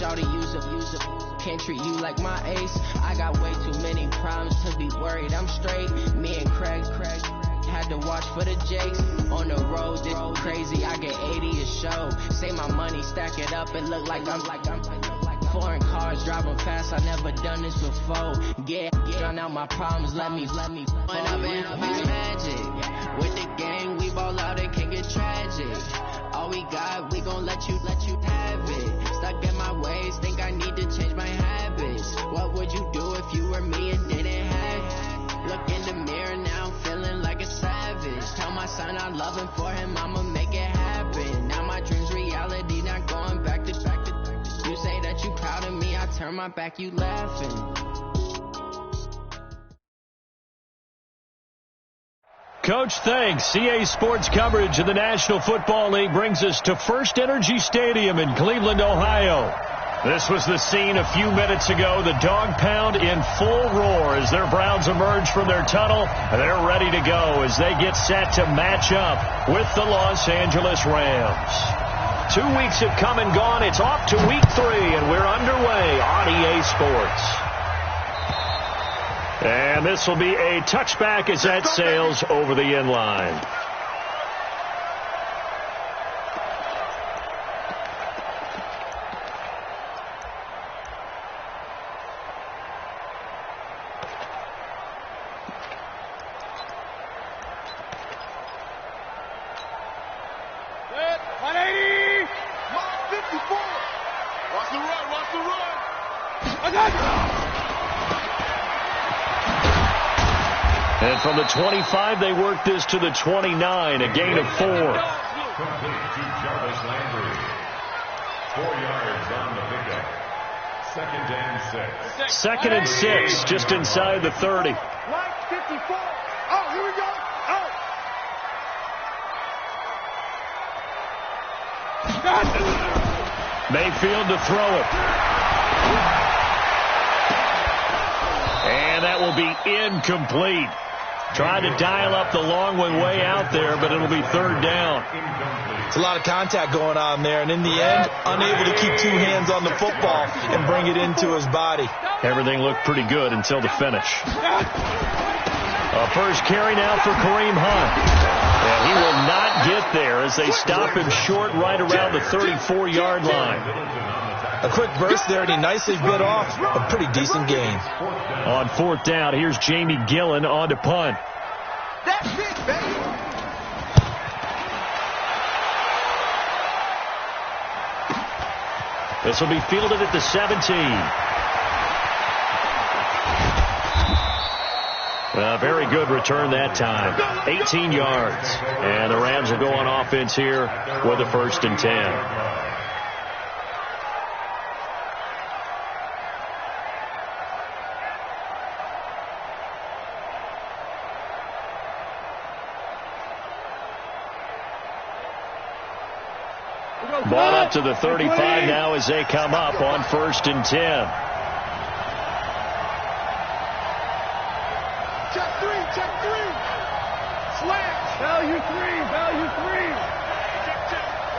shawty, use a. Can't treat you like my ace. I got way too many problems to be worried. I'm straight. Me and Craig had to watch for the Jakes. On the road, this crazy. I get 80 a show. Say my money, stack it up, and look like I'm foreign cars driving fast. I never done this before. Get drown out my problems. Let me. When I'm in magic with the gang, we ball out. It can get tragic. All we got, we gon' let you have it. Stuck in my ways, think I need to change my habits. What would you do if you were me and didn't have it? Look in the mirror now, I'm feeling like a savage. Tell my son I love him, for him I'ma make it happen. Now my dream's reality, not going back to. You say that you proud of me, I turn my back, you laughing. Coach, thanks. CA Sports coverage of the National Football League brings us to First Energy Stadium in Cleveland, Ohio. This was the scene a few minutes ago. The dog pound in full roar as their Browns emerge from their tunnel. They're ready to go as they get set to match up with the Los Angeles Rams. 2 weeks have come and gone. It's off to week 3, and we're underway on EA Sports. And this will be a touchback as that sails over the end line. And from the 25, they work this to the 29, a gain of 4. Complete to Jarvis Landry. 4 yards on the pickup. 2nd and 6. 2nd and 6, just inside the 30. Line 54. Oh, here we go. Oh. Mayfield to throw it. And that will be incomplete. Trying to dial up the long one way out there, but it'll be 3rd down. It's a lot of contact going on there, and in the end, unable to keep 2 hands on the football and bring it into his body. Everything looked pretty good until the finish. A first carry now for Kareem Hunt. And he will not get there as they stop him short right around the 34-yard line. A quick burst there, and he nicely bit off a pretty decent gain. On 4th down, here's Jamie Gillen on to punt. That's it, baby. This will be fielded at the 17. A very good return that time. 18 yards. And the Rams will go on offense here with a 1st and 10. Ball up to the 35 now as they come up on 1st and 10. Check 3. Slant. Value 3.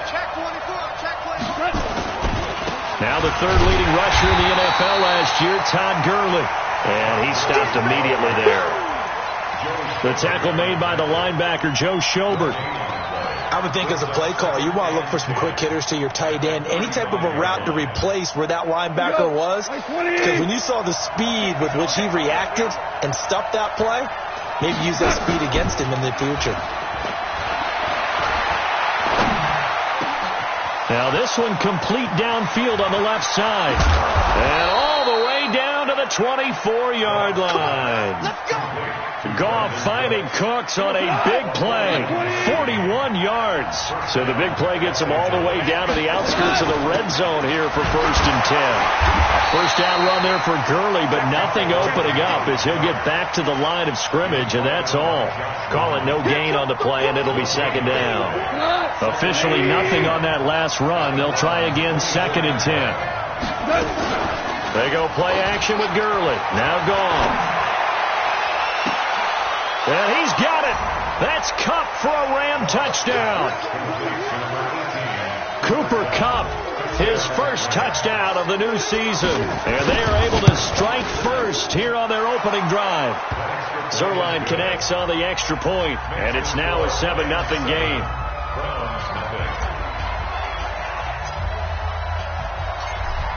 Check 24. Check 24. Now the 3rd leading rusher in the NFL last year, Todd Gurley. And he stopped immediately there. The tackle made by the linebacker, Joe Schobert. I would think as a play caller, you want to look for some quick hitters to your tight end. Any type of a route to replace where that linebacker was. Because when you saw the speed with which he reacted and stopped that play, maybe use that speed against him in the future. Now this one complete downfield on the left side. And all the way down to the 24-yard line. Let's go. Goff finding Cooks on a big play. 41 yards. So the big play gets him all the way down to the outskirts of the red zone here for 1st and 10. First down run there for Gurley, but nothing opening up as he'll get back to the line of scrimmage, and that's all. Call it no gain on the play, and it'll be 2nd down. Officially nothing on that last run. They'll try again 2nd and 10. They go play action with Gurley. Now gone. And he's got it. That's Kupp for a Ram touchdown. Cooper Kupp his first touchdown of the new season. And they are able to strike first here on their opening drive. Zerline connects on the extra point, and it's now a 7-0 game.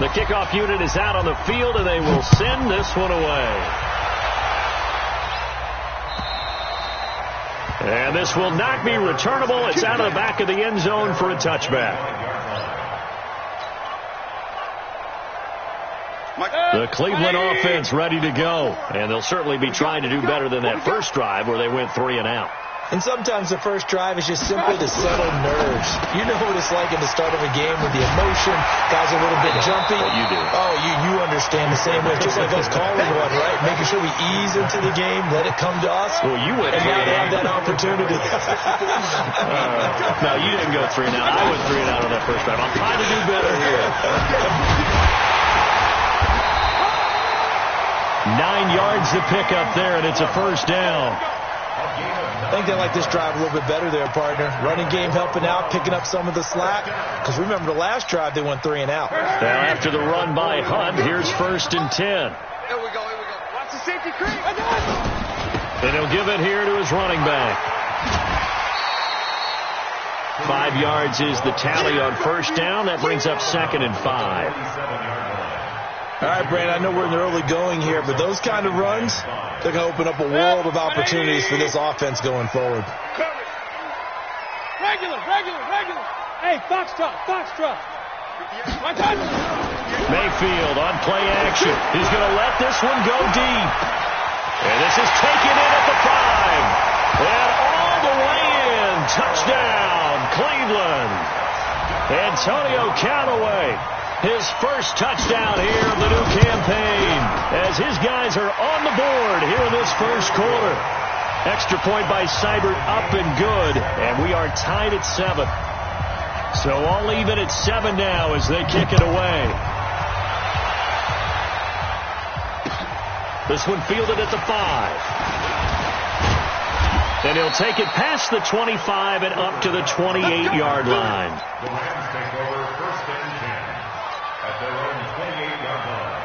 The kickoff unit is out on the field, and they will send this one away. And this will not be returnable. It's out of the back of the end zone for a touchback. The Cleveland offense ready to go. And they'll certainly be trying to do better than that first drive where they went 3 and out. And sometimes the first drive is just simply to settle nerves. You know what it's like at the start of a game with the emotion. Guys are a little bit jumpy. Well, you do. Oh, you understand the same way. Just like us calling one, right? Making sure we ease into the game, let it come to us. Well, you went and 3 now and they out. have that opportunity. No, you didn't go 3 and out. I went 3 and out on that first drive. I'm trying to do better here. 9 yards to pick up there, and it's a first down. I think they like this drive a little bit better there, partner. Running game helping out, picking up some of the slack. Because remember, the last drive, they went 3 and out. Now, after the run by Hunt, here's 1st and 10. Here we go. Watch the safety creep. And he'll give it here to his running back. 5 yards is the tally on first down. That brings up 2nd and 5. All right, Brandon, I know we're in the early going here, but those kind of runs, they're going to open up a world of opportunities for this offense going forward. Regular. Hey, foxtrot. Mayfield on play action. He's going to let this one go deep. And this is taken in at the 5. And all the way in. Touchdown, Cleveland. Antonio Callaway. His first touchdown here of the new campaign as his guys are on the board here in this first quarter. Extra point by Seibert up and good, and we are tied at 7. So all even at 7 now as they kick it away. This one fielded at the 5. And he'll take it past the 25 and up to the 28-yard line. The Rams take over 1st and 10 at their own 28-yard line.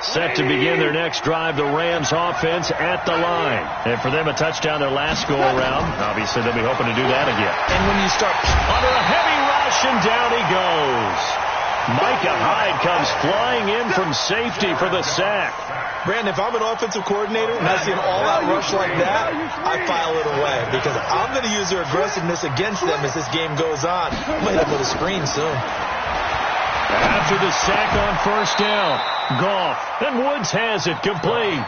Set to begin their next drive, the Rams offense at the line. And for them, a touchdown their last go-around. Obviously, they'll be hoping to do that again. And when you start under a heavy rush, and down he goes. Micah Hyde comes flying in from safety for the sack. Brandon, if I'm an offensive coordinator and I see an all-out rush like that, I file it away because I'm going to use their aggressiveness against them as this game goes on. I might have to put a screen soon. After the sack on first down, Goff, and Woods has it complete.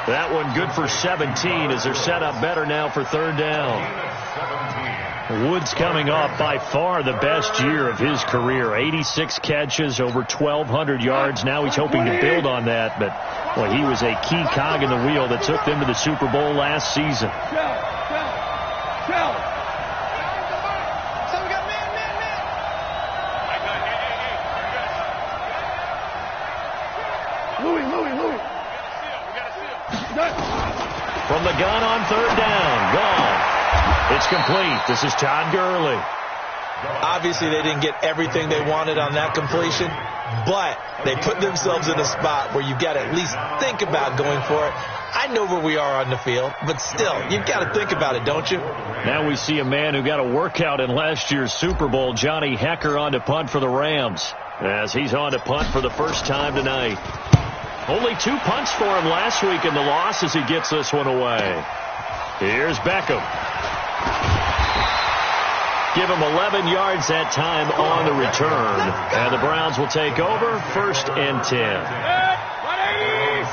That one good for 17 as they're set up better now for 3rd down. Woods coming off by far the best year of his career. 86 catches, over 1,200 yards. Now he's hoping to build on that, but well, he was a key cog in the wheel that took them to the Super Bowl last season. From the gun on 3rd down, gone. It's complete. This is Todd Gurley. Obviously, they didn't get everything they wanted on that completion, but they put themselves in a spot where you've got to at least think about going for it. I know where we are on the field, but still, you've got to think about it, don't you? Now we see a man who got a workout in last year's Super Bowl, Johnny Hekker, on to punt for the Rams, as he's on to punt for the first time tonight. Only 2 punts for him last week in the loss as he gets this one away. Here's Beckham. Give him 11 yards that time on the return. And the Browns will take over 1st and 10.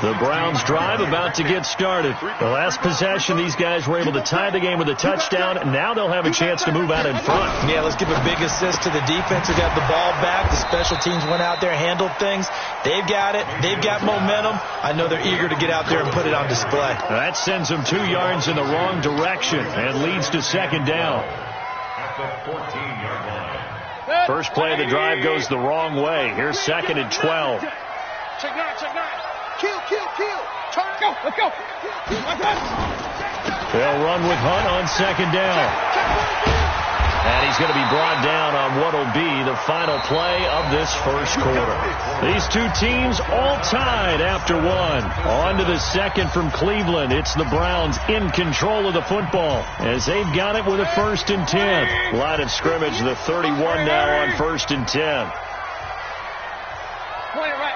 The Browns drive about to get started. The last possession, these guys were able to tie the game with a touchdown, and now they'll have a chance to move out in front. Yeah, let's give a big assist to the defense who got the ball back. The special teams went out there, handled things. They've got it. They've got momentum. I know they're eager to get out there and put it on display. That sends them 2 yards in the wrong direction and leads to 2nd down. At the 14-yard line. First play of the drive goes the wrong way. Here's 2nd and 12. Check 9. Kill. Turn. Let's go. They'll run with Hunt on second down. And he's going to be brought down on what will be the final play of this first quarter. These two teams all tied after one. On to the second from Cleveland. It's the Browns in control of the football as they've got it with a 1st and 10. Line of scrimmage, the 31 now on 1st and 10. Point it right.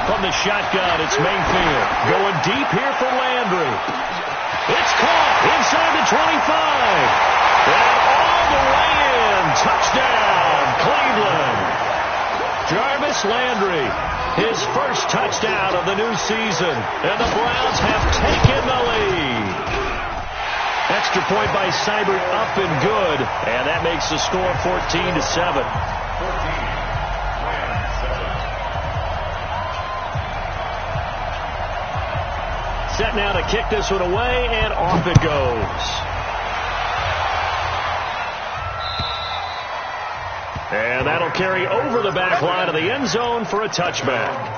From the shotgun, it's Mayfield. Going deep here for Landry. It's caught inside the 25. And all the way in. Touchdown, Cleveland. Jarvis Landry, his first touchdown of the new season. And the Browns have taken the lead. Extra point by Seibert up and good. And that makes the score 14-7. Set now to kick this one away, and off it goes. And that'll carry over the back line of the end zone for a touchback.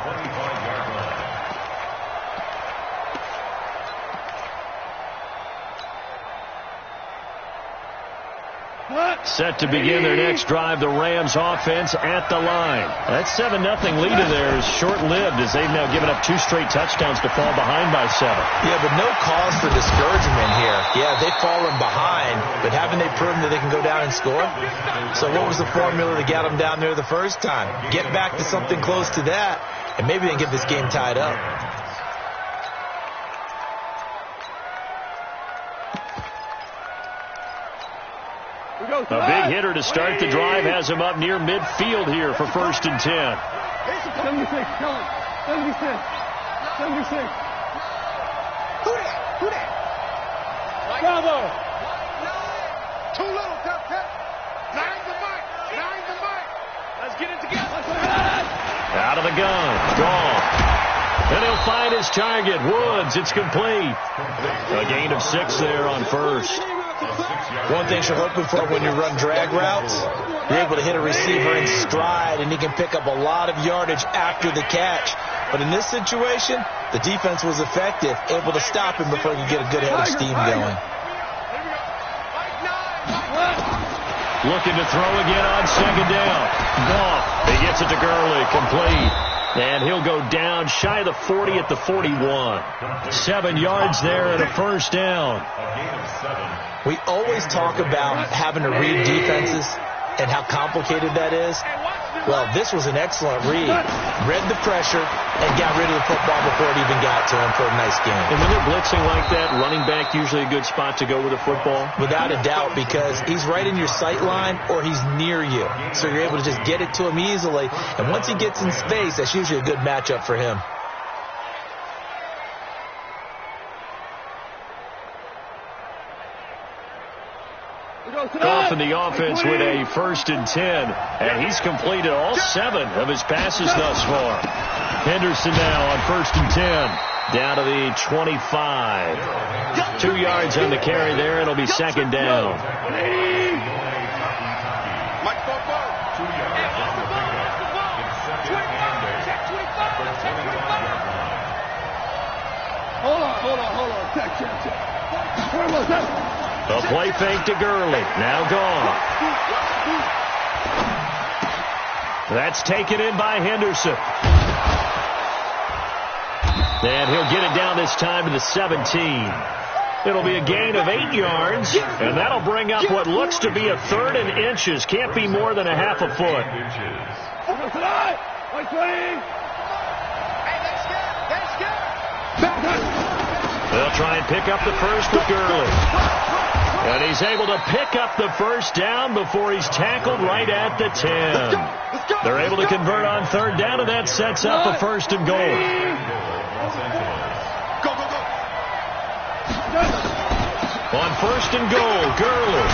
Set to begin their next drive, the Rams offense at the line. That 7-0 lead of theirs short-lived as they've now given up 2 straight touchdowns to fall behind by 7. Yeah, but no cause for discouragement here. Yeah, they've fallen behind, but haven't they proven that they can go down and score? So what was the formula to get them down there the first time? Get back to something close to that, and maybe they can get this game tied up. A big hitter to start the drive has him up near midfield here for 1st and 10. 76, tell him. 76. Who that? Bravo. Too little, Tap. Nine the mic. Let's get it together. Out of the gun. Gone. And he'll find his target. Woods, it's complete. A gain of 6 there on 1st. One thing you're hoping for when you run drag routes, you're able to hit a receiver in stride, and he can pick up a lot of yardage after the catch. But in this situation, the defense was effective, able to stop him before he could get a good head of steam going. Looking to throw again on second down. Goff, he gets it to Gurley, complete. And he'll go down shy of the 40 at the 41. 7 yards there and a 1st down. We always talk about having to read defenses and how complicated that is. Well, this was an excellent read. Read the pressure and got rid of the football before it even got to him for a nice game. And when they're blitzing like that, running back usually a good spot to go with the football? Without a doubt, because he's right in your sight line or he's near you. So you're able to just get it to him easily. And once he gets in space, that's usually a good matchup for him. Goff in the offense with a 1st and 10, and he's completed all 7 of his passes thus far. Henderson now on 1st and 10, down to the 25. 2 yards on the carry there. It'll be second down. Hold on. Check. A play fake to Gurley. Now gone. That's taken in by Henderson. And he'll get it down this time to the 17. It'll be a gain of 8 yards, and that'll bring up what looks to be a 3rd and inches. Can't be more than a half a foot. They'll try and pick up the first with Gurley. And he's able to pick up the 1st down before he's tackled right at the 10. They're able to convert on 3rd down, and that sets up a 1st and goal. On 1st and goal, Gurley.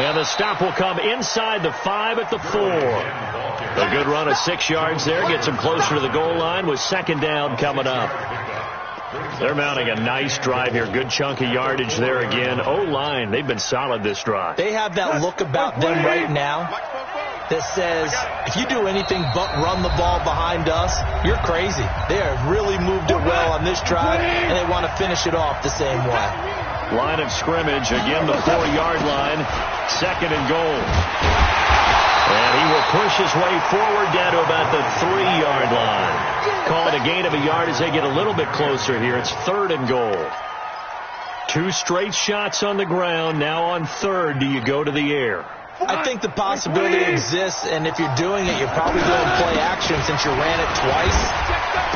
And the stop will come inside the 5 at the 4. A good run of 6 yards there gets him closer to the goal line with 2nd down coming up. They're mounting a nice drive here. Good chunk of yardage there again. O-line, they've been solid this drive. They have that look about them right now that says if you do anything but run the ball behind us, you're crazy. They have really moved it well on this drive, and they want to finish it off the same way. Line of scrimmage, again the 4-yard line, 2nd and goal. And he will push his way forward down to about the 3-yard line. Call it a gain of a yard as they get a little bit closer here. It's 3rd and goal. 2 straight shots on the ground. Now on 3rd, do you go to the air? I think the possibility exists, and if you're doing it, you're probably doing play action since you ran it twice.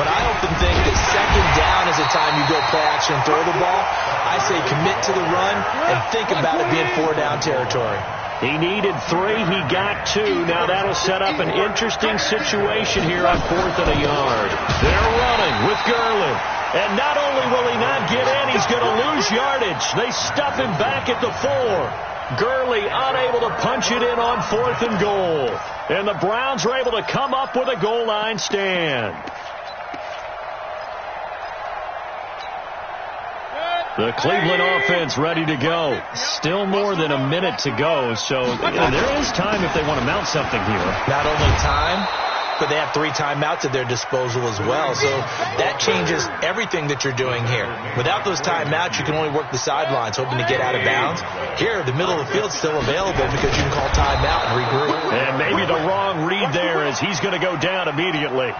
But I often think that 2nd down is the time you go play action and throw the ball. I say commit to the run and think about it being 4-down territory. He needed 3. He got 2. Now that'll set up an interesting situation here on 4th and a yard. They're running with Gurley. And not only will he not get in, he's going to lose yardage. They stuff him back at the 4. Gurley unable to punch it in on 4th and goal. And the Browns are able to come up with a goal line stand. The Cleveland offense ready to go. Still more than a minute to go, so there is time if they want to mount something here. Not only time, but they have 3 timeouts at their disposal as well, so that changes everything that you're doing here. Without those timeouts, you can only work the sidelines, hoping to get out of bounds. Here, the middle of the field's still available because you can call timeout and regroup. And maybe the wrong read there as he's going to go down immediately.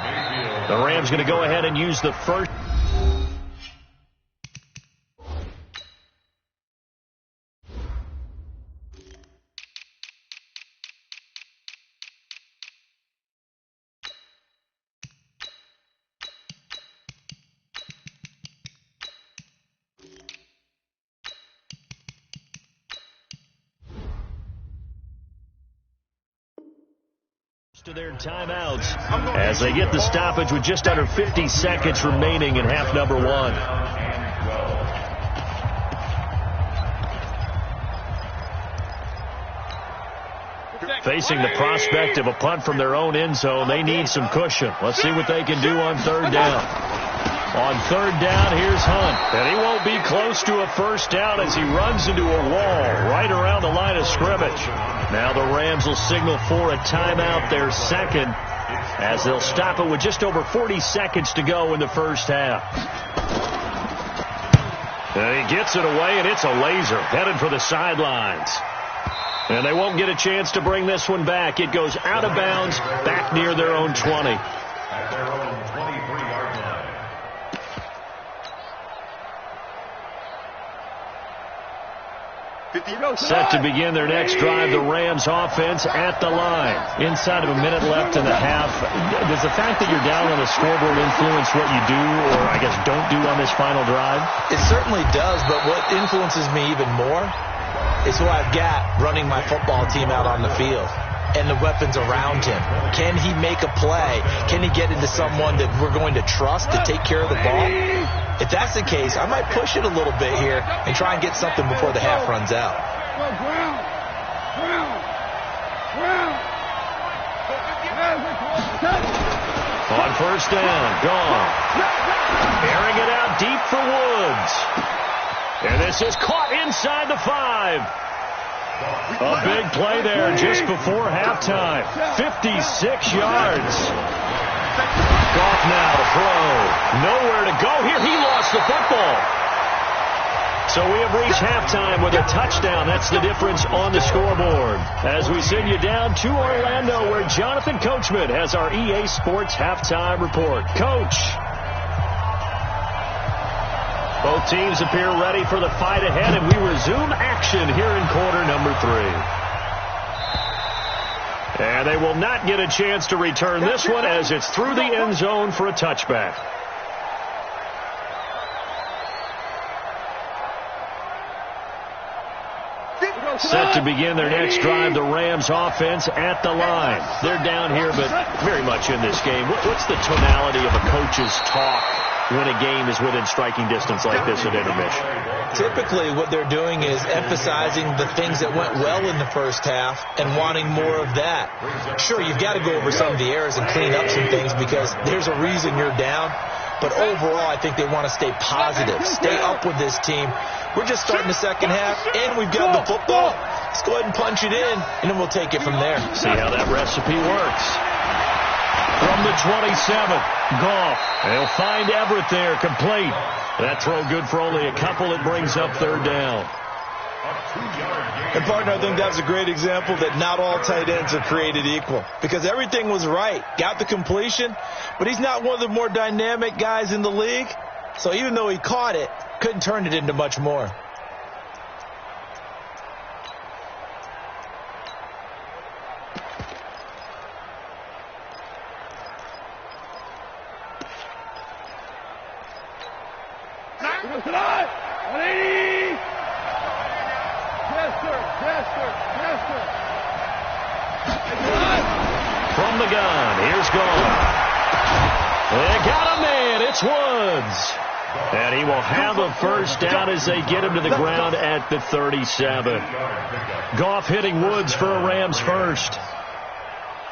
The Rams going to go ahead and use the first. To their timeouts as they get the stoppage with just under 50 seconds remaining in half number 1. Facing the prospect of a punt from their own end zone, they need some cushion. Let's see what they can do on 3rd down. On 3rd down, here's Hunt. And he won't be close to a first down as he runs into a wall right around the line of scrimmage. Now the Rams will signal for a timeout, their 2nd, as they'll stop it with just over 40 seconds to go in the first half. And he gets it away, and it's a laser headed for the sidelines. And they won't get a chance to bring this one back. It goes out of bounds, back near their own 20. At their own 23-yard line. Set to begin their next drive, the Rams offense at the line. Inside of a minute left in the half. Does the fact that you're down on the scoreboard influence what you do, or I guess don't do on this final drive? It certainly does, but what influences me even more is who I've got running my football team out on the field and the weapons around him. Can he make a play? Can he get into someone that we're going to trust to take care of the ball? If that's the case, I might push it a little bit here and try and get something before the half runs out. On 1st down, gone. Airing it out deep for Woods. And this is caught inside the 5. A big play there just before halftime. 56 yards. Goff now to throw. Nowhere to go here. He lost the football. So we have reached halftime with a touchdown. That's the difference on the scoreboard. As we send you down to Orlando, where Jonathan Coachman has our EA Sports halftime report. Coach. Both teams appear ready for the fight ahead, and we resume action here in quarter number 3. And they will not get a chance to return this one as it's through the end zone for a touchback. Set to begin their next drive, the Rams offense at the line. They're down here, but very much in this game. What's the tonality of a coach's talk when a game is within striking distance like this at intermission? Typically, what they're doing is emphasizing the things that went well in the first half and wanting more of that. Sure, you've got to go over some of the errors and clean up some things because there's a reason you're down. But overall, I think they want to stay positive, stay up with this team. We're just starting the second half, and we've got the football. Let's go ahead and punch it in, and then we'll take it from there. See how that recipe works. From the 27, Goff. They'll find Everett there, complete. That throw good for only a couple. It brings up third down. And, partner, I think that's a great example that not all tight ends are created equal, because everything was right. Got the completion, but he's not one of the more dynamic guys in the league. So even though he caught it, couldn't turn it into much more. From the gun, here's Goff. They got a man, it's Woods. And he will have a first down as they get him to the ground at the 37. Goff hitting Woods for a Rams first.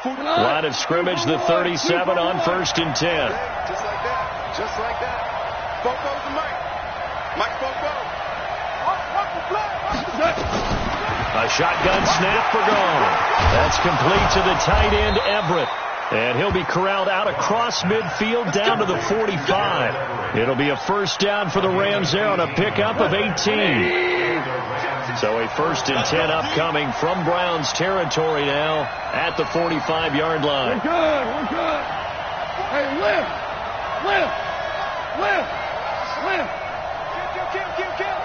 Line of scrimmage, the 37 on 1st and 10. Just like that. Just like that. Bobo's the Mike. Mike Bobo. A shotgun snap for Goff. That's complete to the tight end, Everett. And he'll be corralled out across midfield down to the 45. It'll be a first down for the Rams there on a pickup of 18. So a 1st and 10 upcoming from Browns territory now at the 45-yard line. We're good. We're good. Hey, lift. Lift. Lift. Lift. Kill.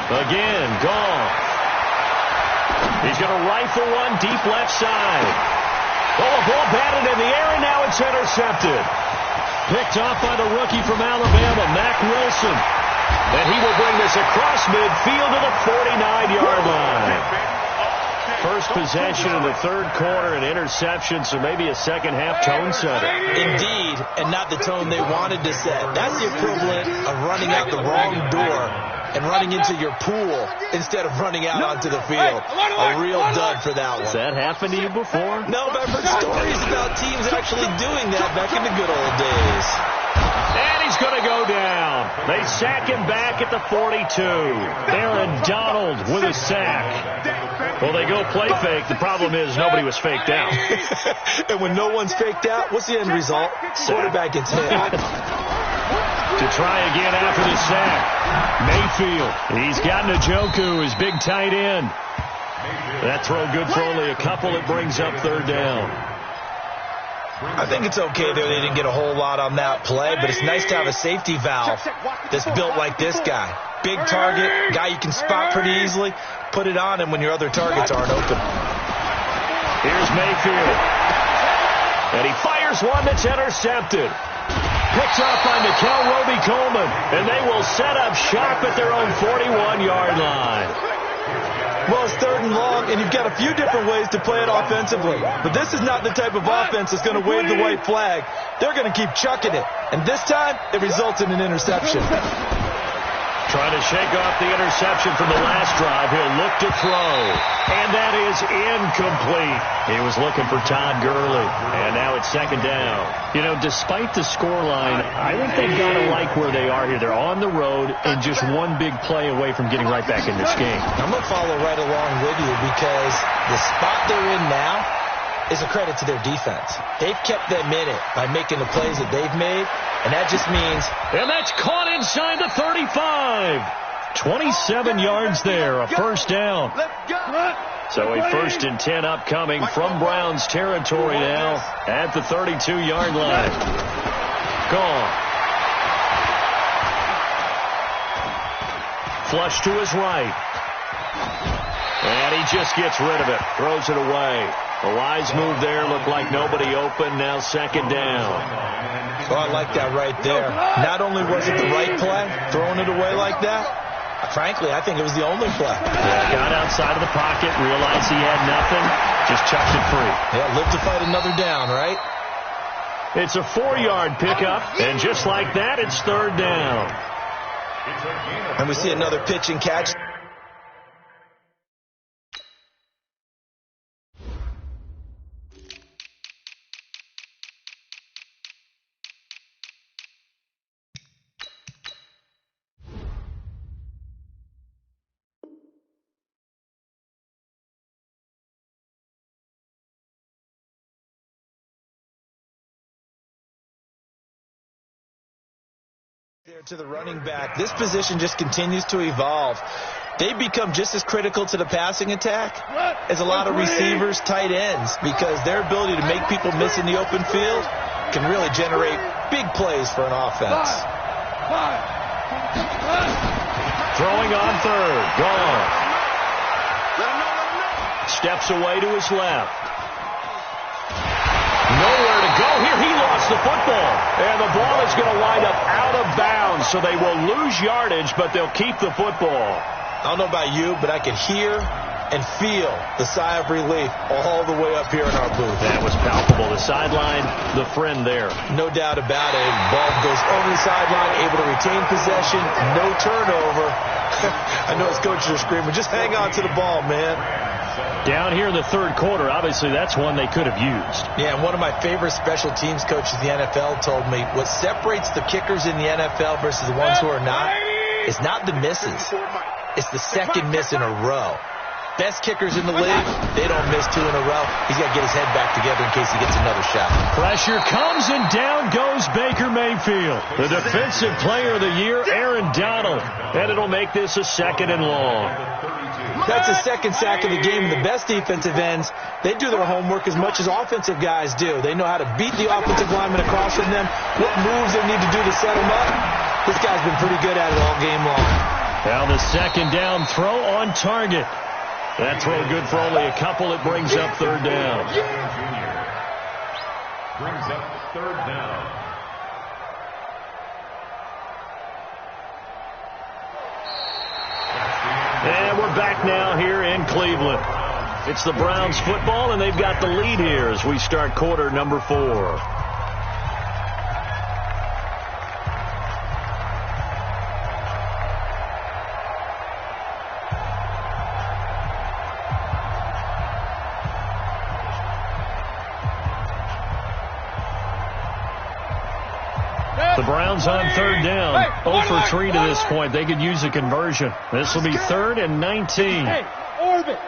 Again, Goff. He's going to rifle one deep left side. Oh, a ball batted in the air, and now it's intercepted. Picked off by the rookie from Alabama, Mack Wilson. And he will bring this across midfield to the 49-yard line. First possession of the third quarter, an interception, so maybe a second-half tone setter. Indeed, and not the tone they wanted to set. That's the equivalent of running out the wrong door and running into your pool instead of running out onto the field. A real dud for that one. Has that happened to you before? No, but I've heard stories about teams actually doing that back in the good old days. And he's going to go down. They sack him back at the 42. Aaron Donald with a sack. Well, they go play fake. The problem is nobody was faked out. And when no one's faked out, what's the end result? Quarterback gets hit. To try again after the sack. Mayfield. He's got Njoku, his big tight end. That throw good for only a couple. It brings up third down. I think it's okay there. They didn't get a whole lot on that play, but it's nice to have a safety valve that's built like this guy. Big target, guy you can spot pretty easily. Put it on him when your other targets aren't open. Here's Mayfield. And he fires one that's intercepted. Picked off by Nickel Roby-Coleman. And they will set up shop at their own 41-yard line. Well, it's 3rd and long, and you've got a few different ways to play it offensively. But this is not the type of offense that's going to wave the white flag. They're going to keep chucking it. And this time, it results in an interception. Trying to shake off the interception from the last drive. He'll look to throw. And that is incomplete. He was looking for Todd Gurley. And now it's 2nd down. You know, despite the scoreline, I think they've got to like where they are here. They're on the road and just one big play away from getting right back in this game. I'm going to follow right along with you because the spot they're in now is a credit to their defense. They've kept them in it by making the plays that they've made, and that just means... And that's caught inside the 35. 27 yards there, a first down. So a 1st and 10 upcoming from Browns territory now at the 32-yard line. Gone. Flush to his right. And he just gets rid of it, throws it away. A wise move there, looked like nobody open, now 2nd down. Oh, I like that right there. Not only was it the right play, throwing it away like that, frankly, I think it was the only play. Yeah, got outside of the pocket, realized he had nothing, just chucked it free. Yeah, live to fight another down, right? It's a 4-yard pickup, and just like that, it's 3rd down. And we see another pitch and catch. There to the running back. This position just continues to evolve. They become just as critical to the passing attack as a lot of receivers, tight ends, because their ability to make people miss in the open field can really generate big plays for an offense. Throwing on third. Gone. Steps away to his left. Nowhere to go here. He lost the football. And the ball is going to wind up out of bounds, so they will lose yardage, but they'll keep the football. I don't know about you, but I can hear and feel the sigh of relief all the way up here in our booth. That was palpable. The sideline, the friend there. No doubt about it. Ball goes over the sideline, able to retain possession, no turnover. I know his coaches are screaming, just hang on to the ball, man. Down here in the third quarter, obviously that's one they could have used. Yeah, and one of my favorite special teams coaches in the NFL told me what separates the kickers in the NFL versus the ones who are not is not the misses. It's the second miss in a row. Best kickers in the league, they don't miss two in a row. He's got to get his head back together in case he gets another shot. Pressure comes, and down goes Baker Mayfield. The defensive player of the year, Aaron Donald. And it'll make this a 2nd and long. That's a second sack of the game. And the best defensive ends, they do their homework as much as offensive guys do. They know how to beat the offensive lineman across from them, what moves they need to do to set them up. This guy's been pretty good at it all game long. Now the 2nd down throw on target. That throw good for only a couple. It brings up 3rd down. Brings up 3rd down. And we're back now here in Cleveland. It's the Browns football, and they've got the lead here as we start quarter number 4. The Browns on 3rd down. 0 for 3 to this point. They could use a conversion. This will be 3rd and 19. Hey, orbit.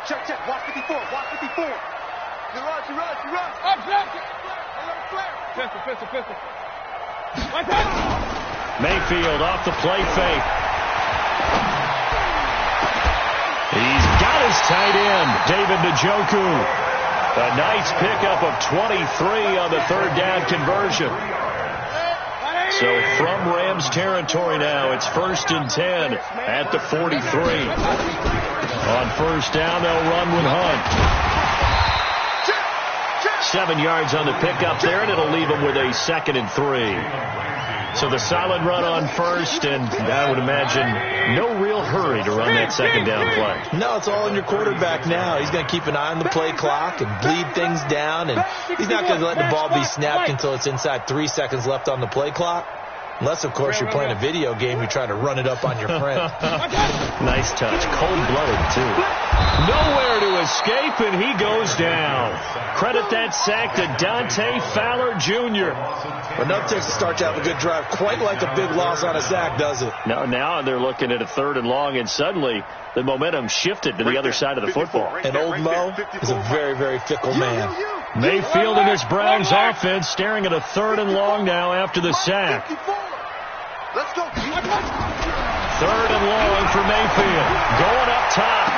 Check. Watch 54. Watch 54. You run. I'm flashing. Pistol. Mayfield off the play fake. He's got his tight end, David Njoku. A nice pickup of 23 on the 3rd down conversion. So from Rams territory now, it's 1st and 10 at the 43. On 1st down, they'll run with Hunt. 7 yards on the pickup there, and it'll leave them with a 2nd and 3. So the solid run on 1st, and I would imagine no real hurry to run that 2nd down play. No, it's all on your quarterback now. He's going to keep an eye on the play clock and bleed things down, and he's not going to let the ball be snapped until it's inside 3 seconds left on the play clock. Unless, of course, you're playing a video game, you try to run it up on your friend. Nice touch. Cold-blooded, too. Nowhere to escape, and he goes down. Credit that sack to Dante Fowler Jr. Enough takes to start to have a good drive. Quite like a big loss on a sack, does it? Now they're looking at a 3rd and long, and suddenly the momentum shifted to the other side of the football. And old Mo is a very, very fickle man. Mayfield and his Browns offense staring at a 3rd and long now after the sack. Let's go. 3rd and long for Mayfield. Going up top.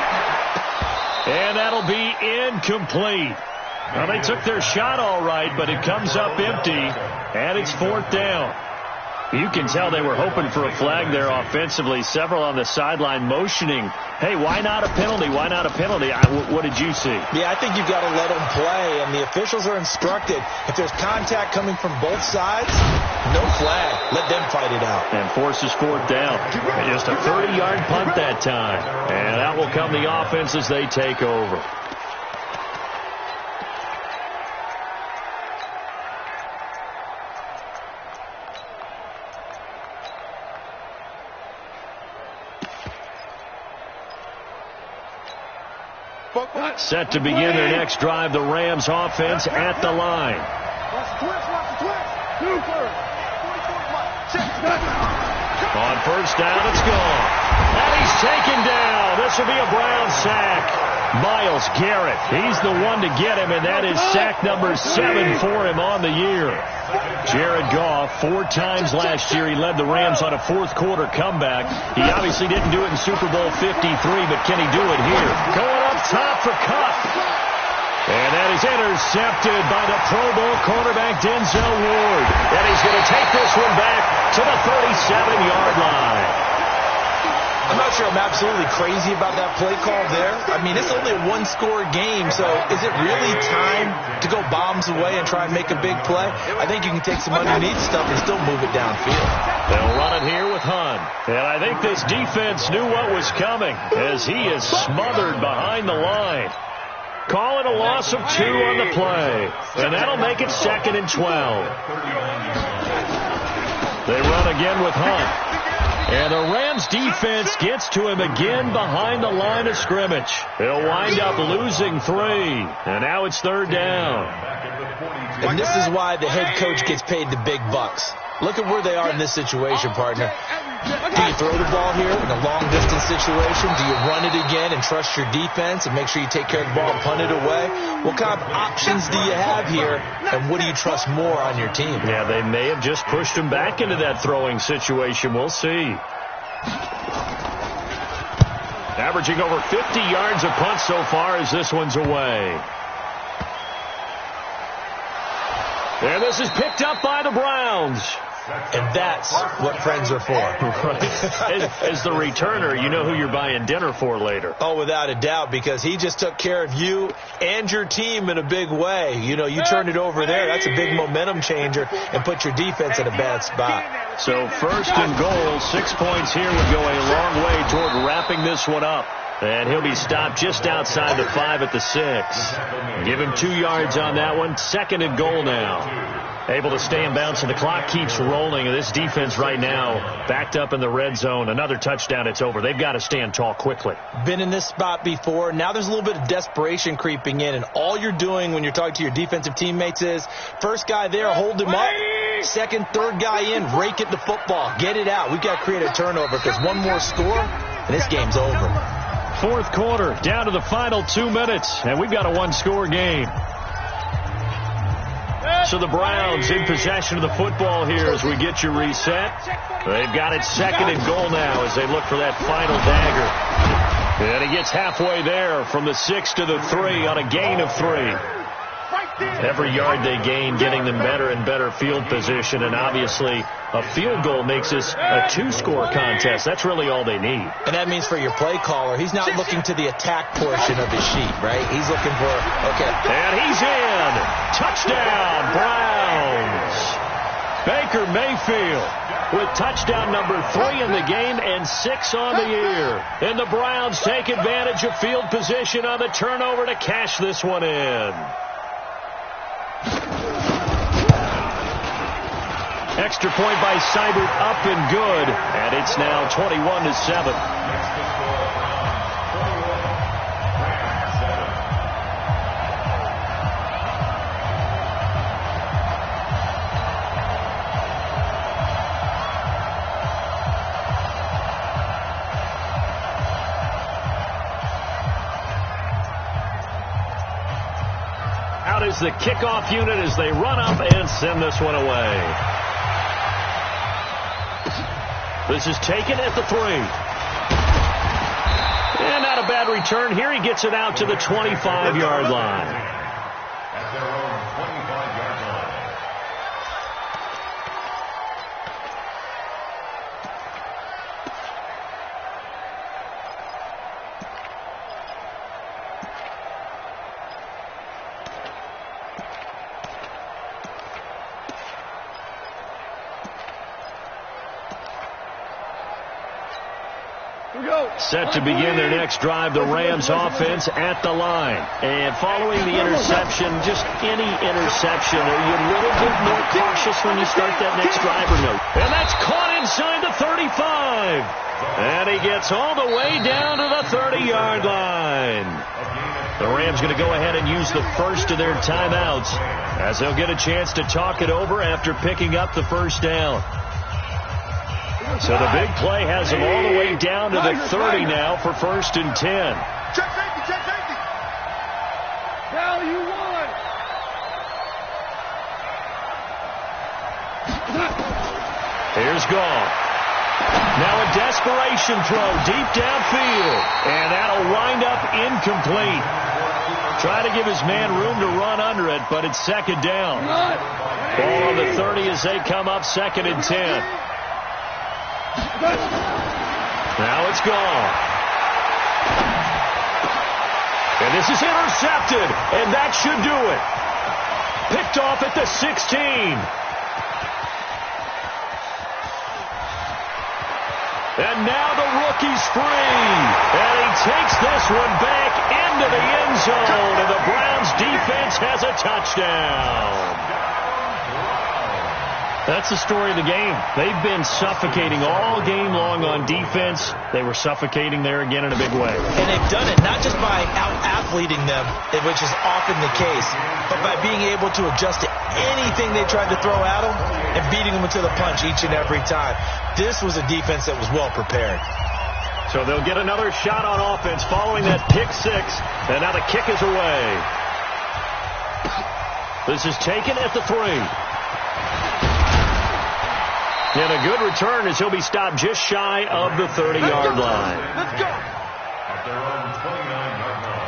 And that'll be incomplete. Well, they took their shot all right, but it comes up empty, and it's 4th down. You can tell they were hoping for a flag there offensively. Several on the sideline motioning, hey, why not a penalty? Why not a penalty? What did you see? Yeah, I think you've got to let them play, and the officials are instructed. If there's contact coming from both sides, no flag. Let them fight it out. And forces 4th down. Just a 30-yard punt that time. And out will come the offense as they take over. Set to begin their next drive, the Rams offense at the line. On 1st down, it's gone. And he's taken down. This will be a Brown sack. Myles Garrett, he's the one to get him, and that is sack number 7 for him on the year. Jared Goff, 4 times last year, he led the Rams on a fourth-quarter comeback. He obviously didn't do it in Super Bowl 53, but can he do it here? Going up top for Kupp. And that is intercepted by the Pro Bowl cornerback Denzel Ward. And he's going to take this one back to the 37-yard line. I'm not sure I'm absolutely crazy about that play call there. I mean, it's only a one-score game, so is it really time to go bombs away and try and make a big play? I think you can take some underneath stuff and still move it downfield. They'll run it here with Hunt. And I think this defense knew what was coming as he is smothered behind the line. Call it a loss of 2 on the play. And that'll make it 2nd and 12. They run again with Hunt. And the Rams defense gets to him again behind the line of scrimmage. They'll wind up losing 3. And now it's 3rd down. And this is why the head coach gets paid the big bucks. Look at where they are in this situation, partner. Do you throw the ball here in a long-distance situation? Do you run it again and trust your defense and make sure you take care of the ball and punt it away? What kind of options do you have here, and what do you trust more on your team? Yeah, they may have just pushed him back into that throwing situation. We'll see. Averaging over 50 yards a punt so far as this one's away. And this is picked up by the Browns. And that's what friends are for. Right. As the returner, you know who you're buying dinner for later. Oh, without a doubt, because he just took care of you and your team in a big way. You know, you turned it over there. That's a big momentum changer and put your defense in a bad spot. So 1st and goal, 6 points here would go a long way toward wrapping this one up. And he'll be stopped just outside the 5 at the 6. Give him 2 yards on that one. 2nd and goal now. Able to stay in bounds, and the clock keeps rolling. And this defense right now backed up in the red zone. Another touchdown, it's over. They've got to stand tall quickly. Been in this spot before. Now there's a little bit of desperation creeping in. And all you're doing when you're talking to your defensive teammates is, first guy there, hold him up. 2nd, 3rd guy in, rake at the football. Get it out. We've got to create a turnover because one more score, and this game's over. 4th quarter, down to the final 2 minutes, and we've got a 1-score game. So the Browns in possession of the football here as we get you reset. They've got it 2nd and goal now as they look for that final dagger. And he gets halfway there from the 6 to the 3 on a gain of 3. Every yard they gain getting them better and better field position, and obviously a field goal makes this a 2-score contest. That's really all they need. And that means for your play caller, he's not looking to the attack portion of his sheet, right? He's looking for, okay. And he's in. Touchdown, Browns. Baker Mayfield with touchdown number 3 in the game and 6 on the year. And the Browns take advantage of field position on the turnover to cash this one in. Extra point by Seibert, up and good, and it's now 21-7. Out is the kickoff unit as they run up and send this one away. This is taken at the 3. And not a bad return here. He gets it out to the 25-yard line. At their own 25-yard line. Set to begin their next drive, the Rams offense at the line. And following the interception, just any interception, are you a little bit more cautious when you start that next drive or no? And that's caught inside the 35. And he gets all the way down to the 30-yard line. The Rams going to go ahead and use the first of their timeouts as they'll get a chance to talk it over after picking up the first down. So the big play has them all the way down to the 30 now for 1st and 10. Check safety, check safety. Here's Goff. Now a desperation throw deep downfield. And that'll wind up incomplete. Try to give his man room to run under it, but it's second down. Ball on the 30 as they come up 2nd and 10. Now it's gone. And this is intercepted, and that should do it. Picked off at the 16. And now the rookie's free. And he takes this one back into the end zone. And the Browns defense has a touchdown. That's the story of the game. They've been suffocating all game long on defense. They were suffocating there again in a big way. And they've done it not just by out-athleting them, which is often the case, but by being able to adjust to anything they tried to throw at them and beating them to the punch each and every time. This was a defense that was well prepared. So they'll get another shot on offense following that pick 6. And now the kick is away. This is taken at the 3. And a good return as he'll be stopped just shy of the 30-yard line. Let's go. At their own 29-yard line.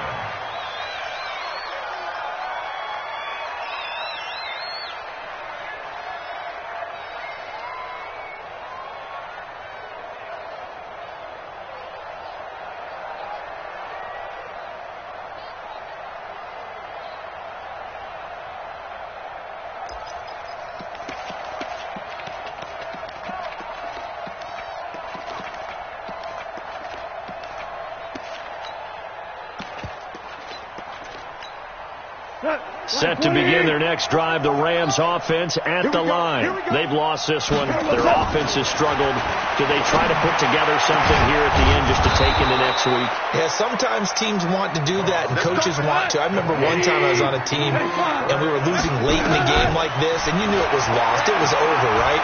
Set to begin their next drive, the Rams offense at the line. They've lost this one. Their offense has struggled. Do they try to put together something here at the end just to take into next week? Yeah, sometimes teams want to do that and coaches want to. I remember one time I was on a team and we were losing late in the game like this and you knew it was lost. It was over, right?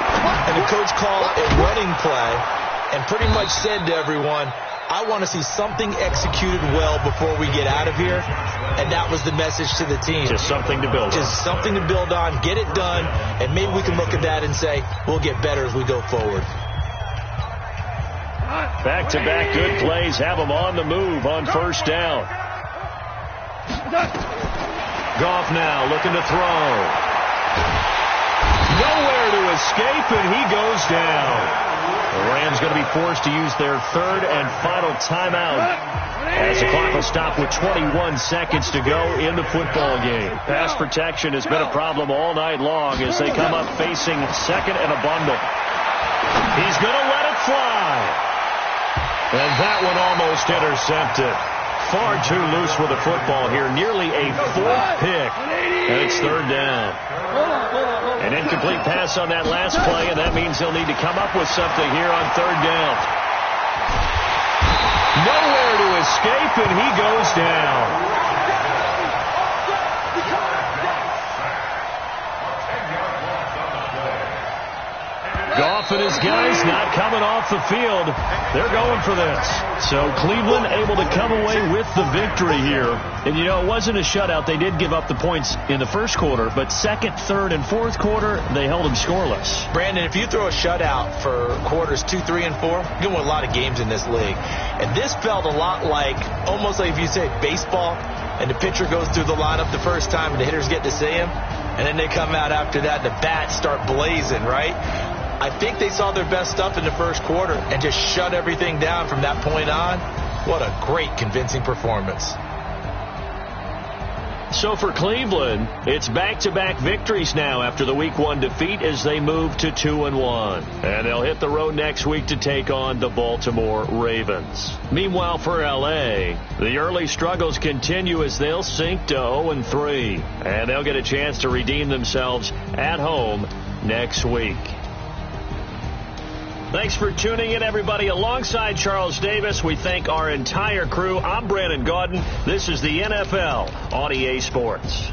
And the coach called a running play and pretty much said to everyone, I want to see something executed well before we get out of here. And that was the message to the team. Just something to build on. Just something to build on, get it done, and maybe we can look at that and say, we'll get better as we go forward. Back-to-back good plays have them on the move on first down. Goff now looking to throw. Nowhere to escape, and he goes down. The Rams going to be forced to use their 3rd and final timeout as the clock will stop with 21 seconds to go in the football game. Pass protection has been a problem all night long as they come up facing 2nd and a bundle. He's going to let it fly. And that one almost intercepted. Far too loose with the football here. Nearly a 4th pick. And it's 3rd down. An incomplete pass on that last play, and that means they'll need to come up with something here on 3rd down. Nowhere to escape, and he goes down. Goff and his guys not coming off the field. They're going for this. So Cleveland able to come away with the victory here. And, you know, it wasn't a shutout. They did give up the points in the first quarter, but 2nd, 3rd, and 4th quarter, they held them scoreless. Brandon, if you throw a shutout for quarters 2, 3, and 4, you're going to win a lot of games in this league. And this felt a lot like, almost like if you say baseball, and the pitcher goes through the lineup the first time, and the hitters get to see him, and then they come out after that, and the bats start blazing, right? I think they saw their best stuff in the first quarter and just shut everything down from that point on. What a great, convincing performance. So for Cleveland, it's back-to-back victories now after the Week 1 defeat as they move to 2-1. And they'll hit the road next week to take on the Baltimore Ravens. Meanwhile, for L.A., the early struggles continue as they'll sink to 0-3. And they'll get a chance to redeem themselves at home next week. Thanks for tuning in, everybody. Alongside Charles Davis, we thank our entire crew. I'm Brandon Gaudin. This is the NFL on EA Sports.